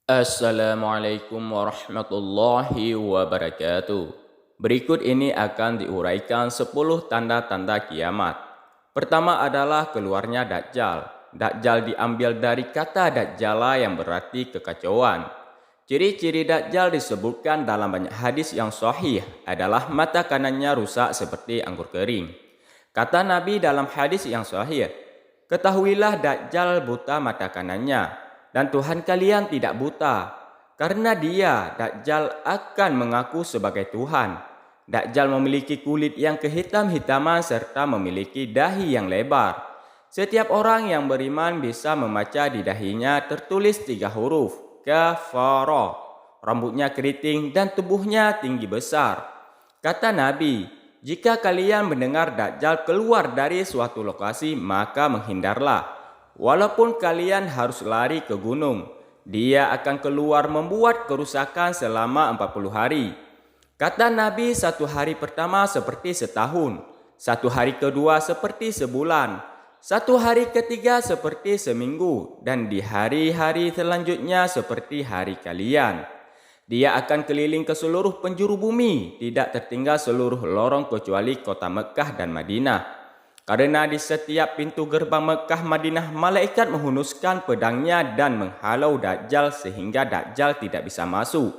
Assalamualaikum warahmatullahi wabarakatuh. Berikut ini akan diuraikan 10 tanda-tanda kiamat. Pertama adalah keluarnya Dajjal. Dajjal diambil dari kata Dajjala yang berarti kekacauan. Ciri-ciri Dajjal disebutkan dalam banyak hadis yang sahih adalah mata kanannya rusak seperti anggur kering. Kata Nabi dalam hadis yang sahih, ketahuilah Dajjal buta mata kanannya, dan Tuhan kalian tidak buta. Karena dia, Dajjal, akan mengaku sebagai Tuhan. Dajjal memiliki kulit yang kehitam-hitaman serta memiliki dahi yang lebar. Setiap orang yang beriman bisa membaca di dahinya tertulis 3 huruf, kafara. Rambutnya keriting dan tubuhnya tinggi besar. Kata Nabi, jika kalian mendengar Dajjal keluar dari suatu lokasi, maka menghindarlah. Walaupun kalian harus lari ke gunung, dia akan keluar membuat kerusakan selama 40 hari. Kata Nabi, 1 hari pertama seperti setahun, 1 hari kedua seperti sebulan, 1 hari ketiga seperti seminggu, dan di hari-hari selanjutnya seperti hari kalian. Dia akan keliling ke seluruh penjuru bumi, tidak tertinggal seluruh lorong kecuali kota Mekah dan Madinah. Karena di setiap pintu gerbang Mekah Madinah, malaikat menghunuskan pedangnya dan menghalau Dajjal sehingga Dajjal tidak bisa masuk.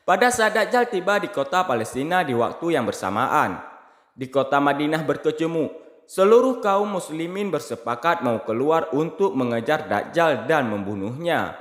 Pada saat Dajjal tiba di kota Palestina di waktu yang bersamaan, di kota Madinah berkecamuk, seluruh kaum muslimin bersepakat mau keluar untuk mengejar Dajjal dan membunuhnya.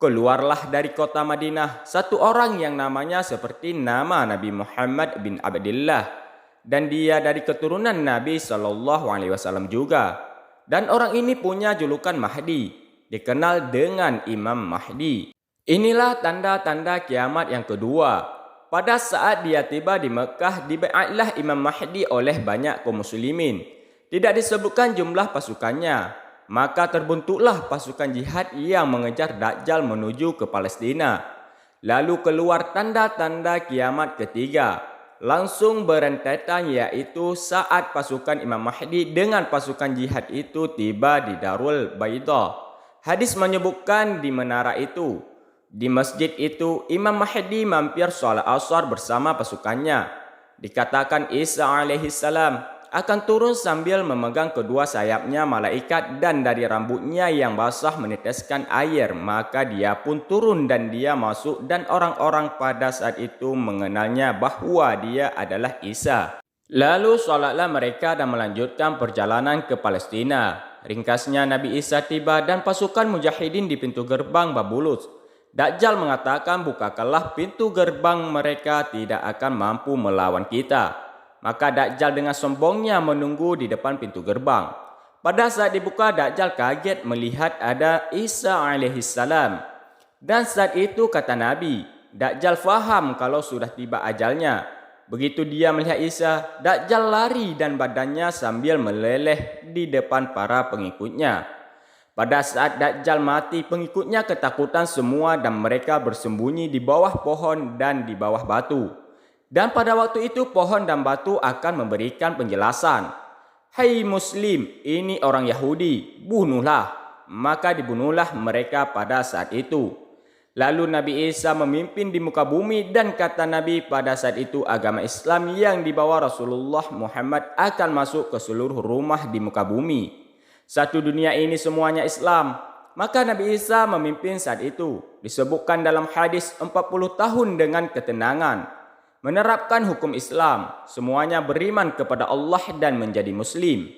Keluarlah dari kota Madinah satu orang yang namanya seperti nama Nabi Muhammad bin Abdullah, dan dia dari keturunan Nabi SAW juga. Dan orang ini punya julukan Mahdi, dikenal dengan Imam Mahdi. Inilah tanda-tanda kiamat yang kedua. Pada saat dia tiba di Mekah, dibaiatlah Imam Mahdi oleh banyak kaum muslimin. Tidak disebutkan jumlah pasukannya. Maka terbentuklah pasukan jihad yang mengejar Dajjal menuju ke Palestina. Lalu keluar tanda-tanda kiamat ketiga. Langsung berentetan, yaitu saat pasukan Imam Mahdi dengan pasukan jihad itu tiba di Darul Baidah. Hadis menyebutkan di menara itu. Di masjid itu Imam Mahdi mampir sholat asar bersama pasukannya. Dikatakan Isa alaihissalam akan turun sambil memegang kedua sayapnya malaikat, dan dari rambutnya yang basah meneteskan air. Maka dia pun turun dan dia masuk, dan orang-orang pada saat itu mengenalnya bahwa dia adalah Isa. Lalu sholatlah mereka dan melanjutkan perjalanan ke Palestina. Ringkasnya, Nabi Isa tiba dan pasukan mujahidin di pintu gerbang Babulus. Dajjal mengatakan, bukakanlah pintu gerbang, mereka tidak akan mampu melawan kita. Maka Dajjal dengan sombongnya menunggu di depan pintu gerbang. Pada saat dibuka, Dajjal kaget melihat ada Isa alaihissalam. Dan saat itu kata Nabi, Dajjal faham kalau sudah tiba ajalnya. Begitu dia melihat Isa, Dajjal lari dan badannya sambil meleleh di depan para pengikutnya. Pada saat Dajjal mati, pengikutnya ketakutan semua dan mereka bersembunyi di bawah pohon dan di bawah batu. Dan pada waktu itu pohon dan batu akan memberikan penjelasan. Hai Muslim, ini orang Yahudi, bunuhlah. Maka dibunuhlah mereka pada saat itu. Lalu Nabi Isa memimpin di muka bumi, dan kata Nabi pada saat itu agama Islam yang dibawa Rasulullah Muhammad akan masuk ke seluruh rumah di muka bumi. Satu dunia ini semuanya Islam. Maka Nabi Isa memimpin saat itu. Disebutkan dalam hadis 40 tahun dengan ketenangan. Menerapkan hukum Islam, semuanya beriman kepada Allah dan menjadi Muslim.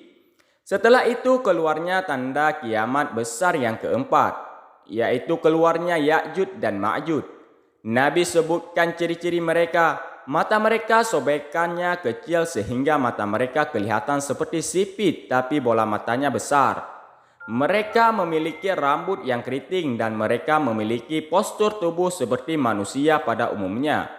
Setelah itu keluarnya tanda kiamat besar yang keempat, yaitu keluarnya Ya'juj dan Ma'juj. Nabi sebutkan ciri-ciri mereka. Mata mereka sobekannya kecil sehingga mata mereka kelihatan seperti sipit, tapi bola matanya besar. Mereka memiliki rambut yang keriting dan mereka memiliki postur tubuh seperti manusia pada umumnya.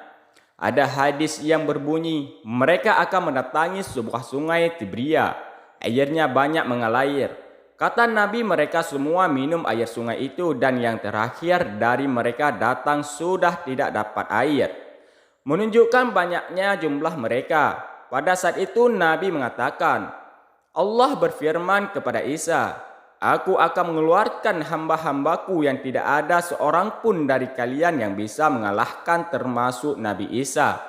Ada hadis yang berbunyi, mereka akan mendatangi sebuah sungai Tibria. Airnya banyak mengalir. Kata Nabi, mereka semua minum air sungai itu, dan yang terakhir dari mereka datang sudah tidak dapat air. Menunjukkan banyaknya jumlah mereka. Pada saat itu Nabi mengatakan, Allah berfirman kepada Isa, Aku akan mengeluarkan hamba-hambaku yang tidak ada seorang pun dari kalian yang bisa mengalahkan termasuk Nabi Isa.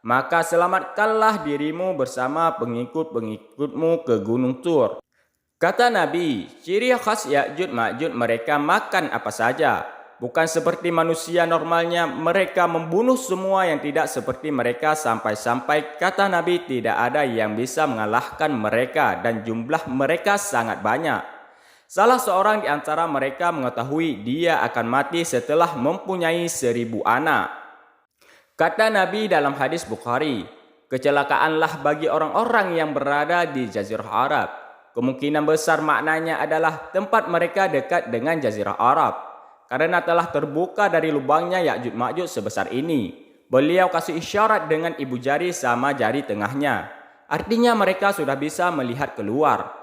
Maka selamatkanlah dirimu bersama pengikut-pengikutmu ke Gunung Tur. Kata Nabi, ciri khas Ya'juj Ma'juj mereka makan apa saja. Bukan seperti manusia normalnya, mereka membunuh semua yang tidak seperti mereka sampai-sampai kata Nabi tidak ada yang bisa mengalahkan mereka dan jumlah mereka sangat banyak. Salah seorang di antara mereka mengetahui dia akan mati setelah mempunyai 1000 anak. Kata Nabi dalam hadis Bukhari, kecelakaanlah bagi orang-orang yang berada di Jazirah Arab. Kemungkinan besar maknanya adalah tempat mereka dekat dengan Jazirah Arab. Karena telah terbuka dari lubangnya Ya'juj Ma'juj sebesar ini. Beliau kasih isyarat dengan ibu jari sama jari tengahnya. Artinya mereka sudah bisa melihat keluar.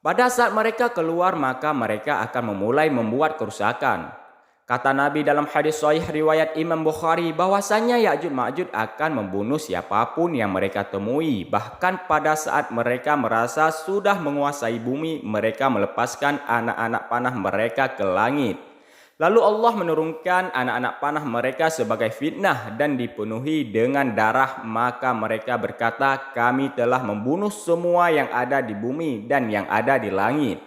Pada saat mereka keluar maka mereka akan memulai membuat kerusakan. Kata Nabi dalam hadis sahih riwayat Imam Bukhari bahwasanya Ya'juj Ma'juj akan membunuh siapapun yang mereka temui. Bahkan pada saat mereka merasa sudah menguasai bumi, mereka melepaskan anak-anak panah mereka ke langit. Lalu Allah menurunkan anak-anak panah mereka sebagai fitnah dan dipenuhi dengan darah. Maka mereka berkata, kami telah membunuh semua yang ada di bumi dan yang ada di langit.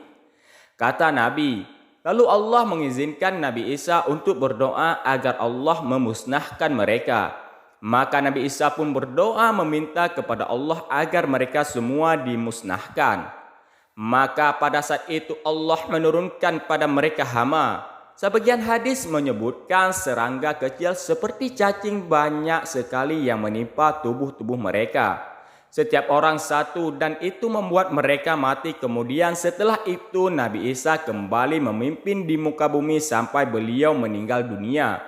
Kata Nabi, lalu Allah mengizinkan Nabi Isa untuk berdoa agar Allah memusnahkan mereka. Maka Nabi Isa pun berdoa meminta kepada Allah agar mereka semua dimusnahkan. Maka pada saat itu Allah menurunkan pada mereka hama. Sebagian hadis menyebutkan serangga kecil seperti cacing banyak sekali yang menimpa tubuh-tubuh mereka. Setiap orang satu dan itu membuat mereka mati. Kemudian setelah itu Nabi Isa kembali memimpin di muka bumi sampai beliau meninggal dunia.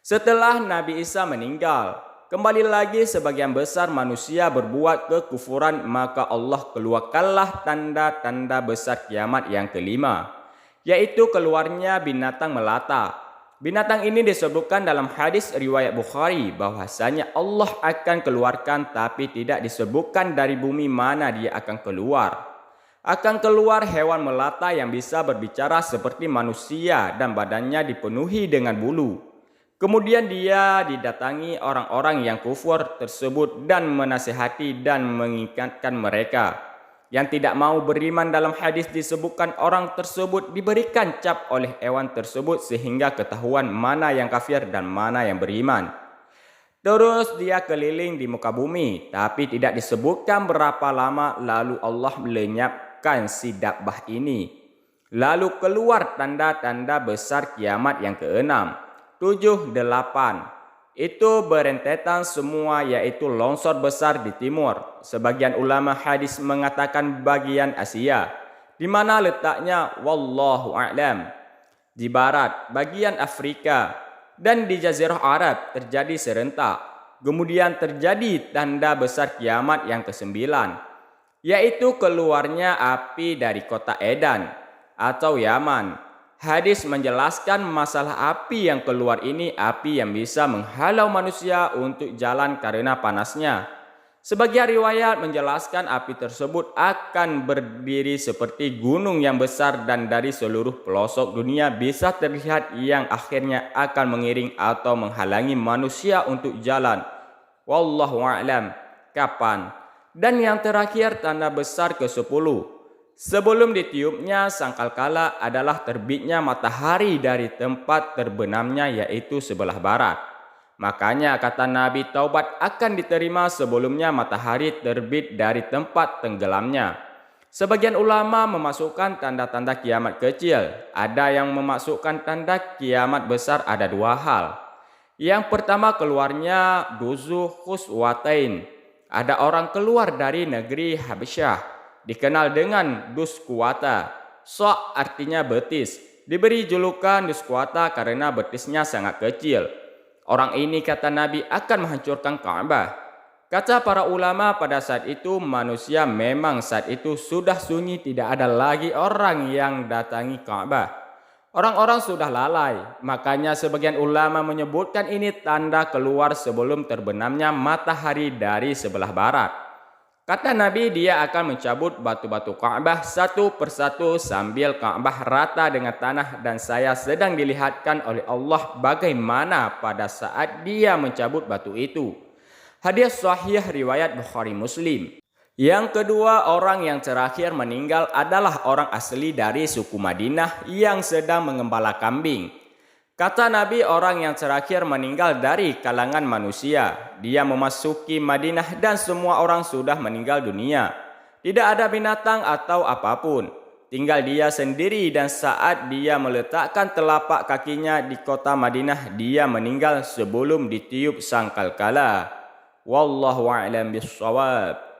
Setelah Nabi Isa meninggal, kembali lagi sebagian besar manusia berbuat kekufuran, maka Allah keluarkanlah tanda-tanda besar kiamat yang kelima, yaitu keluarnya binatang melata. Binatang ini disebutkan dalam hadis riwayat Bukhari bahwasanya Allah akan keluarkan tapi tidak disebutkan dari bumi mana dia akan keluar. Akan keluar hewan melata yang bisa berbicara seperti manusia dan badannya dipenuhi dengan bulu. Kemudian dia didatangi orang-orang yang kufur tersebut dan menasihati dan mengingatkan mereka. Yang tidak mau beriman dalam hadis disebutkan orang tersebut diberikan cap oleh hewan tersebut sehingga ketahuan mana yang kafir dan mana yang beriman. Terus dia keliling di muka bumi tapi tidak disebutkan berapa lama lalu Allah melenyapkan si dabbah ini. Lalu keluar tanda-tanda besar kiamat yang keenam, 7, 8. Itu berentetan semua yaitu longsor besar di timur. Sebagian ulama hadis mengatakan bagian Asia, di mana letaknya wallahu a'lam. Di barat, bagian Afrika dan di Jazirah Arab terjadi serentak. Kemudian terjadi tanda besar kiamat yang ke-9, yaitu keluarnya api dari kota Edan atau Yaman. Hadis menjelaskan masalah api yang keluar ini api yang bisa menghalau manusia untuk jalan karena panasnya. Sebagian riwayat menjelaskan api tersebut akan berdiri seperti gunung yang besar dan dari seluruh pelosok dunia bisa terlihat yang akhirnya akan mengiring atau menghalangi manusia untuk jalan. Wallahu a'lam. Kapan? Dan yang terakhir tanda besar ke-10. Sebelum ditiupnya sangkakala adalah terbitnya matahari dari tempat terbenamnya yaitu sebelah barat. Makanya kata Nabi taubat akan diterima sebelumnya matahari terbit dari tempat tenggelamnya. Sebagian ulama memasukkan tanda-tanda kiamat kecil. Ada yang memasukkan tanda kiamat besar ada 2 hal. Yang pertama keluarnya Duzu Khuswatain. Ada orang keluar dari negeri Habasyah, dikenal dengan Duskuwata. Sok artinya betis. Diberi julukan Duskuwata karena betisnya sangat kecil. Orang ini kata Nabi akan menghancurkan Ka'bah. Kata para ulama pada saat itu manusia memang saat itu sudah sunyi, tidak ada lagi orang yang datangi Ka'bah. Orang-orang sudah lalai. Makanya sebagian ulama menyebutkan ini tanda keluar sebelum terbenamnya matahari dari sebelah barat. Kata Nabi, dia akan mencabut batu-batu Ka'bah satu persatu sambil Ka'bah rata dengan tanah, dan saya sedang dilihatkan oleh Allah bagaimana pada saat dia mencabut batu itu. Hadis sahih riwayat Bukhari Muslim. Yang kedua, orang yang terakhir meninggal adalah orang asli dari suku Madinah yang sedang mengembala kambing. Kata Nabi, orang yang terakhir meninggal dari kalangan manusia. Dia memasuki Madinah dan semua orang sudah meninggal dunia. Tidak ada binatang atau apapun. Tinggal dia sendiri, dan saat dia meletakkan telapak kakinya di kota Madinah, dia meninggal sebelum ditiup sangkakala. Wallahu a'lam bishawab.